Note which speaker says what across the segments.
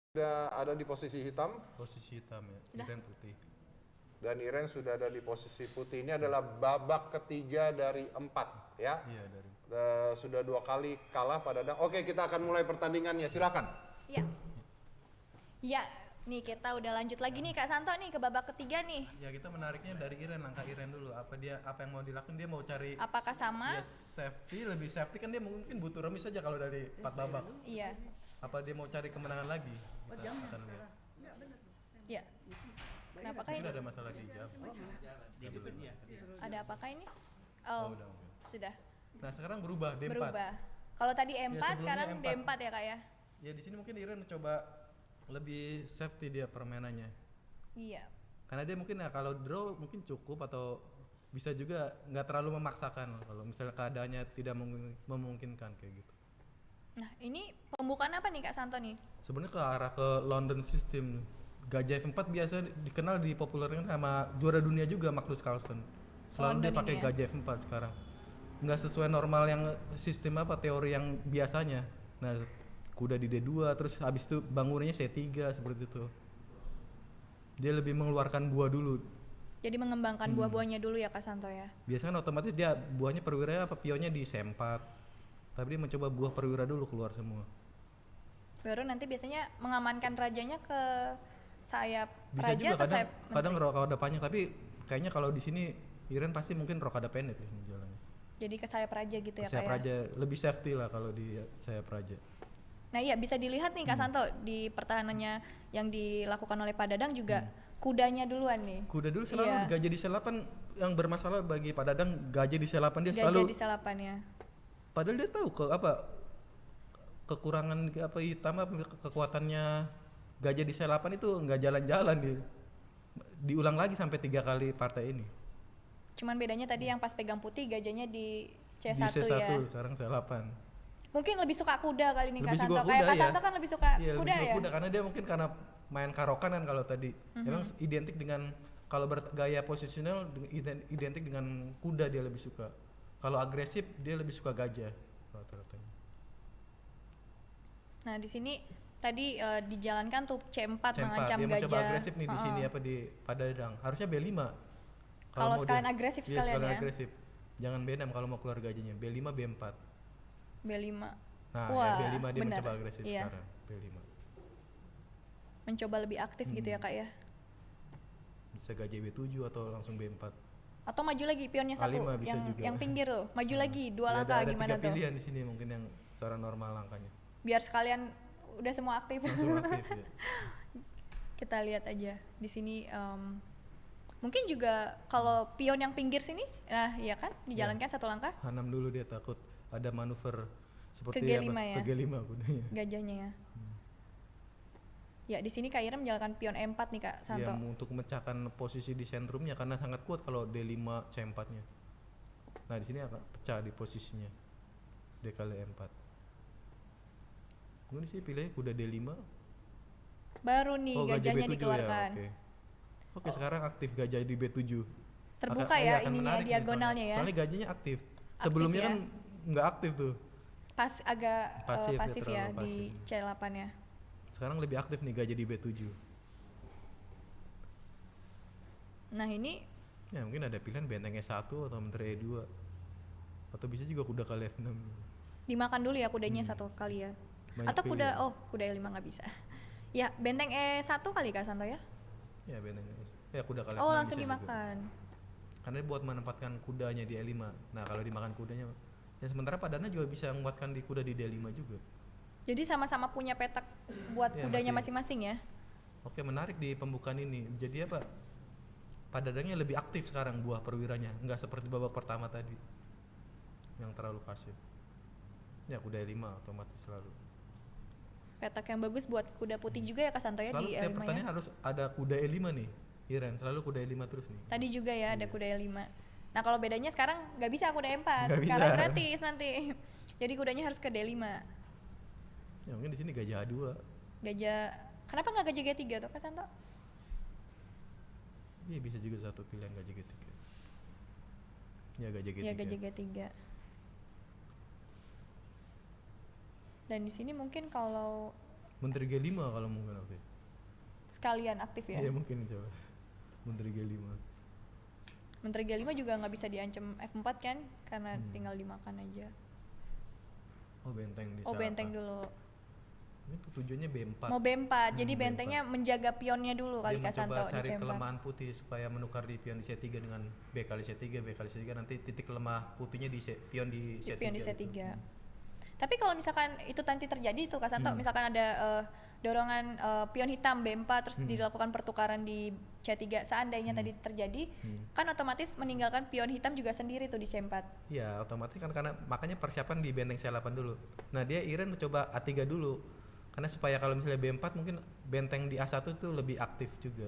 Speaker 1: sudah ada di posisi hitam
Speaker 2: Posisi hitam ya, Iren putih.
Speaker 1: dan Iren sudah ada di posisi putih. Ini adalah babak ketiga dari 4 ya.
Speaker 2: Iya dari.
Speaker 1: Sudah 2 kali kalah Pak Dadang. Oke, kita akan mulai pertandingannya. Silakan.
Speaker 3: Ya. Ya, nih kita udah lanjut lagi nih Kak Santo nih ke babak ketiga nih.
Speaker 2: Ya kita menariknya dari Iren, langkah Iren dulu. Apa yang mau dilakukan, dia mau cari
Speaker 3: Apakah sama?
Speaker 2: dia safety, lebih safety kan dia mungkin butuh remis saja kalau dari 4 babak.
Speaker 3: Iya.
Speaker 2: Apa dia mau cari kemenangan lagi? Kita akan lihat.
Speaker 3: Ya. Kenapakah
Speaker 2: Mungkin
Speaker 3: ini?
Speaker 2: ada masalah di jam.
Speaker 3: Ada apakah ini?
Speaker 2: Oh,
Speaker 3: Oh,
Speaker 2: udah mungkin.
Speaker 3: sudah
Speaker 2: Nah sekarang berubah D4.
Speaker 3: berubah. Kalau tadi M4
Speaker 2: sebelumnya
Speaker 3: sekarang
Speaker 2: M4.
Speaker 3: D4 ya Kak ya?
Speaker 2: Ya di sini mungkin Iren coba lebih safety dia permainannya.
Speaker 3: Iya.
Speaker 2: Karena dia mungkin ya kalau draw mungkin cukup atau bisa juga nggak terlalu memaksakan kalau misalnya keadaannya tidak memungkinkan kayak gitu.
Speaker 3: Nah, ini pembukaan apa nih Kak Santo nih?
Speaker 2: Sebenarnya ke arah ke London System. Gajah F4 biasa dikenal dipopulerkan sama juara dunia juga Magnus Carlsen. Selalu dia
Speaker 3: London
Speaker 2: pakai
Speaker 3: ini ya?
Speaker 2: Gajah F4 sekarang. Nggak sesuai normal yang sistem apa teori yang biasanya. Nah, kuda di D2 terus habis itu bangunannya C3 seperti itu. Dia lebih mengeluarkan buah dulu.
Speaker 3: Jadi mengembangkan buah-buahnya dulu ya Kak Santo ya?
Speaker 2: Biasanya kan otomatis dia buahnya perwira apa pionnya di C4. Tapi dia mencoba buah perwira dulu keluar semua.
Speaker 3: Baru nanti biasanya mengamankan rajanya ke sayap
Speaker 2: Bisa
Speaker 3: raja
Speaker 2: juga
Speaker 3: atau
Speaker 2: kadang
Speaker 3: sayap
Speaker 2: kadang
Speaker 3: menteri?
Speaker 2: rokada panjang tapi kayaknya kalau di sini Iren pasti mungkin rokada pendek ya jalannya.
Speaker 3: Jadi ke sayap raja gitu ya
Speaker 2: Sayap
Speaker 3: Kak ya?
Speaker 2: raja lebih safety lah kalau di sayap raja.
Speaker 3: Nah iya bisa dilihat nih Kak Santo di pertahanannya yang dilakukan oleh Pak Dadang juga kudanya duluan nih.
Speaker 2: Kuda dulu selalu
Speaker 3: Iya.
Speaker 2: gajah di C8 yang bermasalah bagi Pak Dadang, gajah di C8 dia
Speaker 3: Gajah
Speaker 2: selalu
Speaker 3: di salapannya.
Speaker 2: padahal dia tahu kekurangan apa hitam apa kekuatannya gajah di C8 itu nggak jalan-jalan dia. Diulang lagi sampai 3 kali partai ini.
Speaker 3: Cuman bedanya tadi yang pas pegang putih gajahnya di C1,
Speaker 2: Di C1
Speaker 3: ya.
Speaker 2: sekarang C8.
Speaker 3: Mungkin lebih suka kuda kali nih Kak
Speaker 2: Lebih
Speaker 3: Santo.
Speaker 2: suka
Speaker 3: Kayak
Speaker 2: kuda
Speaker 3: Kak
Speaker 2: ya.
Speaker 3: Santo kan lebih suka
Speaker 2: Iya,
Speaker 3: kuda
Speaker 2: lebih suka
Speaker 3: ya.
Speaker 2: kuda karena dia mungkin karena main karokan kan kalau tadi. Memang identik dengan kalau bergaya posisional identik dengan kuda dia lebih suka. Kalau agresif dia lebih suka gajah rata-ratanya.
Speaker 3: Nah di sini tadi dijalankan tuh C4,
Speaker 2: C4
Speaker 3: mengancam
Speaker 2: dia mencoba
Speaker 3: gajah.
Speaker 2: agresif nih di
Speaker 3: Heeh.
Speaker 2: sini apa di Padadang. Harusnya B5.
Speaker 3: Kalau
Speaker 2: mau
Speaker 3: sekalian
Speaker 2: dia-
Speaker 3: agresif
Speaker 2: iya,
Speaker 3: sekalian ya.
Speaker 2: agresif. Jangan B6 kalau mau keluar gajahnya. B5 B4.
Speaker 3: B5.
Speaker 2: Nah,
Speaker 3: Wah,
Speaker 2: ya B5 dia
Speaker 3: benar.
Speaker 2: mencoba agresif
Speaker 3: Iya.
Speaker 2: sekarang. B5.
Speaker 3: Mencoba lebih aktif gitu ya Kak ya.
Speaker 2: Bisa gajah B7 atau langsung B4.
Speaker 3: Atau maju lagi pionnya satu
Speaker 2: A5 bisa
Speaker 3: yang
Speaker 2: juga.
Speaker 3: yang pinggir tuh. Maju lagi 2
Speaker 2: Ya,
Speaker 3: langkah
Speaker 2: ada
Speaker 3: gimana
Speaker 2: 3
Speaker 3: tuh?
Speaker 2: pilihan di sini mungkin yang secara normal langkahnya.
Speaker 3: Biar sekalian udah semua aktif.
Speaker 2: Langsung aktif ya.
Speaker 3: Kita lihat aja di sini mungkin juga kalau pion yang pinggir sini nah iya kan dijalankan satu langkah
Speaker 2: Hanam dulu dia takut ada manuver seperti
Speaker 3: Ke G5 ya?
Speaker 2: Ke G5 kudanya.
Speaker 3: gajahnya ya. Ya di sini Kak Ira menjalankan pion E4 nih Kak Santo.
Speaker 2: Ya, untuk memecahkan posisi di sentrumnya karena sangat kuat kalau D5 C4-nya. Nah, di sini akan pecah di posisinya. D kali E4. Mungkin sih pilihnya kuda D5.
Speaker 3: Baru nih
Speaker 2: Oh, gajah
Speaker 3: gajahnya
Speaker 2: B7
Speaker 3: dikeluarkan.
Speaker 2: ya. Oke, sekarang aktif gajah di B7.
Speaker 3: Terbuka
Speaker 2: Akan-
Speaker 3: ya
Speaker 2: akan
Speaker 3: ininya
Speaker 2: menarik nih
Speaker 3: diagonalnya ya.
Speaker 2: Soalnya gajahnya aktif.
Speaker 3: Aktif
Speaker 2: Sebelumnya
Speaker 3: ya.
Speaker 2: kan nggak aktif tuh.
Speaker 3: Pas agak
Speaker 2: Pasif ya,
Speaker 3: pasif ya
Speaker 2: terlalu
Speaker 3: di
Speaker 2: pasif.
Speaker 3: C8 ya.
Speaker 2: Sekarang lebih aktif nih gajah di B7.
Speaker 3: Nah ini
Speaker 2: Ya, mungkin ada pilihan benteng E1 atau menteri E2. Atau bisa juga kuda kali F6.
Speaker 3: dimakan dulu ya kudanya satu kali ya.
Speaker 2: Banyak
Speaker 3: Atau kuda
Speaker 2: pilihan.
Speaker 3: kuda E5 nggak bisa. Ya benteng E1 kali Kak Santo ya.
Speaker 2: Ya, benteng ya kuda kali
Speaker 3: Oh
Speaker 2: F6
Speaker 3: langsung
Speaker 2: bisa juga.
Speaker 3: dimakan.
Speaker 2: Karena dia buat menempatkan kudanya di E5. Nah, kalau dimakan kudanya ya sementara Padana juga bisa menguatkan di kuda di D5 juga.
Speaker 3: Jadi sama-sama punya petak buat
Speaker 2: Ya,
Speaker 3: kudanya
Speaker 2: masih-
Speaker 3: masing-masing ya.
Speaker 2: Oke, menarik di pembukaan ini. Jadi apa? Padadangnya lebih aktif sekarang buah perwiranya, nggak seperti babak pertama tadi yang terlalu pasif. Ya kuda E5 otomatis selalu.
Speaker 3: Petak yang bagus buat kuda putih juga ya Kak Santo ya
Speaker 2: Selalu
Speaker 3: di
Speaker 2: setiap
Speaker 3: E5
Speaker 2: pertandingan
Speaker 3: ya.
Speaker 2: harus ada kuda E5 nih. Iren selalu kuda E5 terus nih.
Speaker 3: Tadi juga ya ada
Speaker 2: Iya.
Speaker 3: kuda E5. Nah kalau bedanya sekarang nggak bisa kuda E4
Speaker 2: Nggak bisa.
Speaker 3: karena gratis nanti. Jadi kudanya harus ke D5.
Speaker 2: Ya mungkin di sini gajah A2.
Speaker 3: Gajah, kenapa nggak gajah G3 tuh Kak Santo?
Speaker 2: Iya bisa juga satu pilihan gajah G3. Ya gajah G3.
Speaker 3: Ya gajah G3. Dan di sini mungkin kalau
Speaker 2: Menteri G5 kalau mungkin oke.
Speaker 3: Sekalian aktif ya.
Speaker 2: Iya mungkin coba. Menteri G5.
Speaker 3: Menteri G5 juga nggak bisa diancam F4 kan, karena tinggal dimakan aja.
Speaker 2: Oh benteng di
Speaker 3: Oh
Speaker 2: sana.
Speaker 3: benteng dulu.
Speaker 2: Ini tuh tujuannya B4.
Speaker 3: Mau B4, jadi
Speaker 2: B4.
Speaker 3: bentengnya menjaga pionnya dulu kali
Speaker 2: Dia
Speaker 3: Kak Santo
Speaker 2: mencoba
Speaker 3: di
Speaker 2: cari
Speaker 3: C4.
Speaker 2: kelemahan putih supaya menukar di pion di C3 dengan B kali C3, B kali C3 nanti titik lemah putihnya di pion di
Speaker 3: Di
Speaker 2: C3.
Speaker 3: pion di C3.
Speaker 2: gitu.
Speaker 3: Tapi kalau misalkan itu nanti terjadi tuh Kak Santo, misalkan ada dorongan pion hitam B4 terus dilakukan pertukaran di C3 seandainya tadi terjadi, kan otomatis meninggalkan pion hitam juga sendiri tuh di C4.
Speaker 2: Iya, otomatis kan karena makanya persiapan di benteng C8 dulu. Nah, dia Iren mencoba A3 dulu. Karena supaya kalau misalnya B4 mungkin benteng di A1 tuh lebih aktif juga.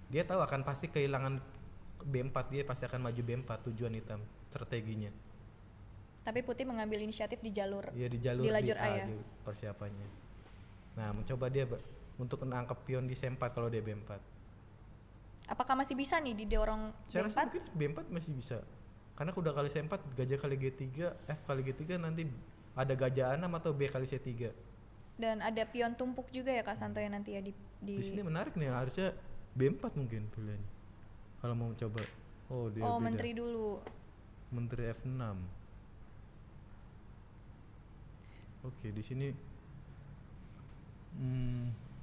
Speaker 2: Dia tahu akan pasti kehilangan B4, dia pasti akan maju B4 tujuan hitam strateginya.
Speaker 3: Tapi Putih mengambil inisiatif di jalur
Speaker 2: Iya di jalur
Speaker 3: di lajur
Speaker 2: A,
Speaker 3: A ya.
Speaker 2: di persiapannya. Nah, mencoba dia untuk menangkap pion di C4 kalau dia B4.
Speaker 3: Apakah masih bisa nih didorong
Speaker 2: Saya
Speaker 3: B4?
Speaker 2: rasa mungkin B4 masih bisa. Karena kuda kali C4, gajah kali G3, F kali G3 nanti ada gajah 6 atau B kali C3.
Speaker 3: Dan ada pion tumpuk juga ya Kak Santo ya nanti ya
Speaker 2: Di sini menarik nih, harusnya B4 mungkin pilihannya. Kalau mau coba. Oh, dia beda.
Speaker 3: menteri dulu.
Speaker 2: Menteri F6. Oke, di sini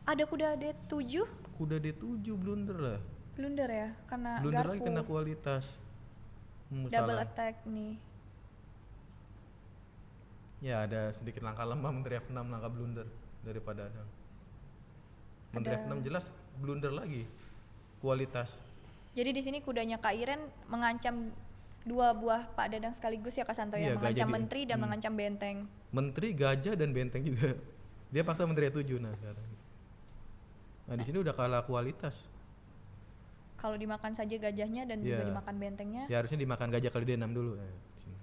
Speaker 3: Ada kuda D7,
Speaker 2: kuda D7 blunder lah.
Speaker 3: blunder ya karena
Speaker 2: Blunder
Speaker 3: garpu.
Speaker 2: lagi kena kualitas.
Speaker 3: Double
Speaker 2: Salah.
Speaker 3: attack nih.
Speaker 2: Ya, ada sedikit langkah lemah Menteri F6, langkah blunder daripada Adang. Menteri
Speaker 3: Ada-
Speaker 2: F6 jelas blunder lagi. Kualitas.
Speaker 3: Jadi di sini kudanya Kak Iren mengancam dua buah Pak Dadang sekaligus ya Kak Santo
Speaker 2: Iya,
Speaker 3: ya, mengancam
Speaker 2: gajah
Speaker 3: menteri dan mengancam benteng.
Speaker 2: Menteri, gajah dan benteng juga. Dia paksa Menteri 7 nah sekarang. Nah, di sini udah kalah kualitas.
Speaker 3: Kalau dimakan saja gajahnya dan juga
Speaker 2: Iya.
Speaker 3: dimakan bentengnya.
Speaker 2: Ya harusnya dimakan gajah kali D6 dulu. Di sini.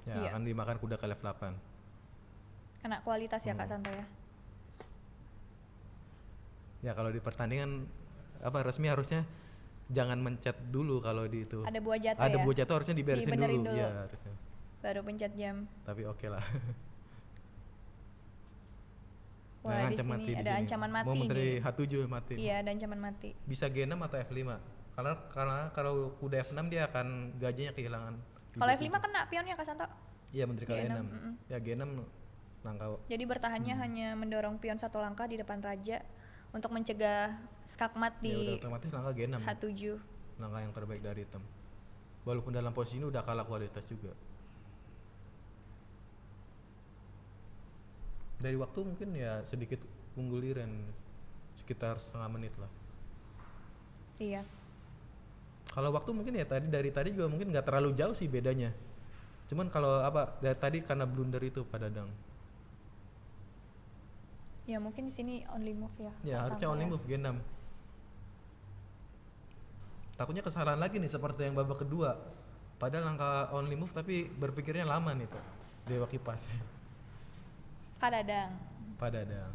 Speaker 2: Ya,
Speaker 3: Iya.
Speaker 2: akan dimakan kuda kali F8.
Speaker 3: Kena kualitas ya Kak Santo ya.
Speaker 2: Ya, kalau di pertandingan resmi harusnya jangan mencet dulu kalau di itu.
Speaker 3: Ada buah jatuh
Speaker 2: Ada
Speaker 3: ya.
Speaker 2: buah jatuh harusnya diberesin
Speaker 3: Dibenerin
Speaker 2: dulu.
Speaker 3: dulu.
Speaker 2: Ya, harusnya.
Speaker 3: Baru pencet jam.
Speaker 2: Tapi oke lah.
Speaker 3: Wah,
Speaker 2: Nah,
Speaker 3: di
Speaker 2: ancam
Speaker 3: sini
Speaker 2: mati di
Speaker 3: ada
Speaker 2: sini.
Speaker 3: ancaman
Speaker 2: Mau
Speaker 3: mati
Speaker 2: Menteri
Speaker 3: nih.
Speaker 2: H7 mati.
Speaker 3: Iya, ada ancaman mati.
Speaker 2: Bisa G6 atau F5. Karena kalau kuda F6 dia akan gajahnya kehilangan.
Speaker 3: Kalau F5 kena pionnya Kak Santo.
Speaker 2: Iya, Menteri kali
Speaker 3: G6,
Speaker 2: 6. Ya G6 langkah.
Speaker 3: Jadi bertahannya hanya mendorong pion satu langkah di depan raja untuk mencegah skakmat
Speaker 2: Ya udah
Speaker 3: di
Speaker 2: otomatis langkah G6.
Speaker 3: H7.
Speaker 2: Langkah yang terbaik dari hitam. Walaupun dalam posisi ini udah kalah kualitas juga. Dari waktu mungkin ya sedikit unggul Iren, sekitar setengah menit lah.
Speaker 3: Iya.
Speaker 2: Kalau waktu mungkin ya dari tadi juga mungkin nggak terlalu jauh sih bedanya. Cuman kalau dari tadi karena blunder itu Pak Dadang.
Speaker 3: Ya mungkin di sini only move ya.
Speaker 2: Ya
Speaker 3: Kak
Speaker 2: harusnya
Speaker 3: Santo
Speaker 2: only
Speaker 3: ya.
Speaker 2: move G6. Takutnya kesalahan lagi nih seperti yang babak kedua. Padahal langkah only move tapi berpikirnya lama nih Pak. Dewa Kipas.
Speaker 3: Kak Dadang.
Speaker 2: Pak Dadang.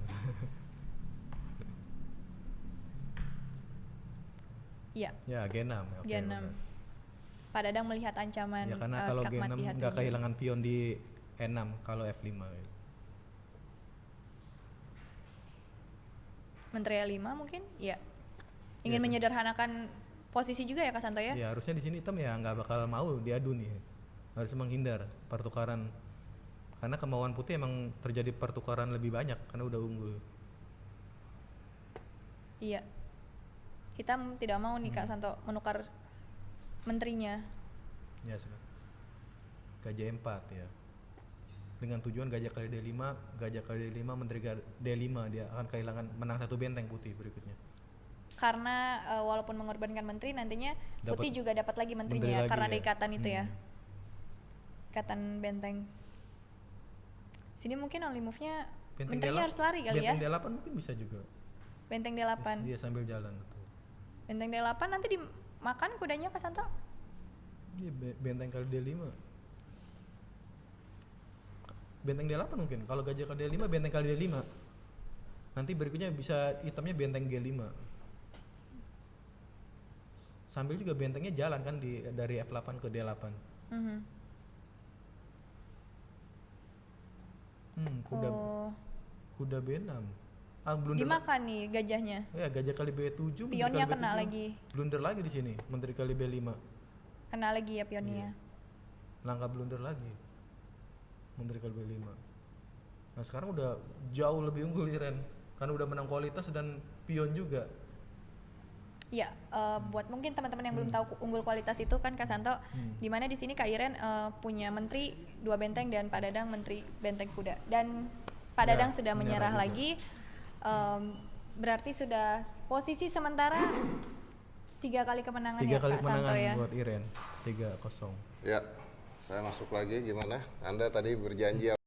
Speaker 3: Iya,
Speaker 2: Ya G6 ya, oke,
Speaker 3: G6.
Speaker 2: benar.
Speaker 3: Pak Dadang melihat ancaman
Speaker 2: Ya karena kalau
Speaker 3: skakmat
Speaker 2: G6
Speaker 3: di
Speaker 2: nggak
Speaker 3: H7.
Speaker 2: kehilangan pion di E6 kalau F5 gitu.
Speaker 3: Menteri L5 mungkin? Iya. Ingin
Speaker 2: Iya, sih.
Speaker 3: menyederhanakan posisi juga ya Kak Santo ya?
Speaker 2: Ya harusnya di sini hitam ya nggak bakal mau diadu nih. Harus menghindar pertukaran. Karena kemauan putih emang terjadi pertukaran lebih banyak karena udah unggul.
Speaker 3: Iya. Hitam tidak mau nih Kak Santo menukar menterinya.
Speaker 2: Ya sekarang. Gajah 4 ya. Dengan tujuan gajah kali D5, gajah kali D5, menteri D5 dia akan kehilangan menang satu benteng putih berikutnya.
Speaker 3: Karena walaupun mengorbankan menteri nantinya
Speaker 2: Dapat
Speaker 3: putih juga dapat lagi
Speaker 2: menteri
Speaker 3: menterinya
Speaker 2: lagi
Speaker 3: karena
Speaker 2: ya.
Speaker 3: ada ikatan itu ya. Ikatan benteng. Sini mungkin only move-nya menterinya harus lari kali ya.
Speaker 2: Benteng D8 mungkin bisa juga.
Speaker 3: Benteng D8.
Speaker 2: Dia sambil jalan tuh.
Speaker 3: Benteng D8 nanti dimakan kudanya Kak Santo?
Speaker 2: Iya, benteng kali D5. Benteng D8 mungkin. Kalau gajah kali D5, benteng kali D5. Nanti berikutnya bisa hitamnya benteng G5. Sambil juga bentengnya jalan kan dari F8 ke D8.
Speaker 3: Mhm.
Speaker 2: Kuda
Speaker 3: Oh,
Speaker 2: kuda B6. Blunder.
Speaker 3: dimakan nih gajahnya.
Speaker 2: Ya, gajah kali B7, menteri
Speaker 3: Pionnya
Speaker 2: kali
Speaker 3: kena
Speaker 2: B7.
Speaker 3: lagi.
Speaker 2: Blunder lagi di sini, menteri kali B5.
Speaker 3: Kena lagi ya pionnya.
Speaker 2: Langkah blunder lagi. Menteri kali B5. Nah, sekarang udah jauh lebih unggul Iren. Karena udah menang kualitas dan pion juga.
Speaker 3: Ya, buat mungkin teman-teman yang belum tahu unggul kualitas itu kan Kak Santo, di mana di sini Kak Iren punya menteri 2 benteng dan Pak Dadang menteri benteng kuda. Dan Pak
Speaker 2: Ya,
Speaker 3: Dadang sudah menyerah
Speaker 2: menyerah
Speaker 3: lagi, berarti sudah posisi sementara 3 kali kemenangan
Speaker 2: 3
Speaker 3: ya
Speaker 2: kali
Speaker 3: Kak Santo
Speaker 2: kemenangan
Speaker 3: ya.
Speaker 2: buat Iren. 3-0.
Speaker 1: Ya, saya masuk lagi gimana? Anda tadi berjanji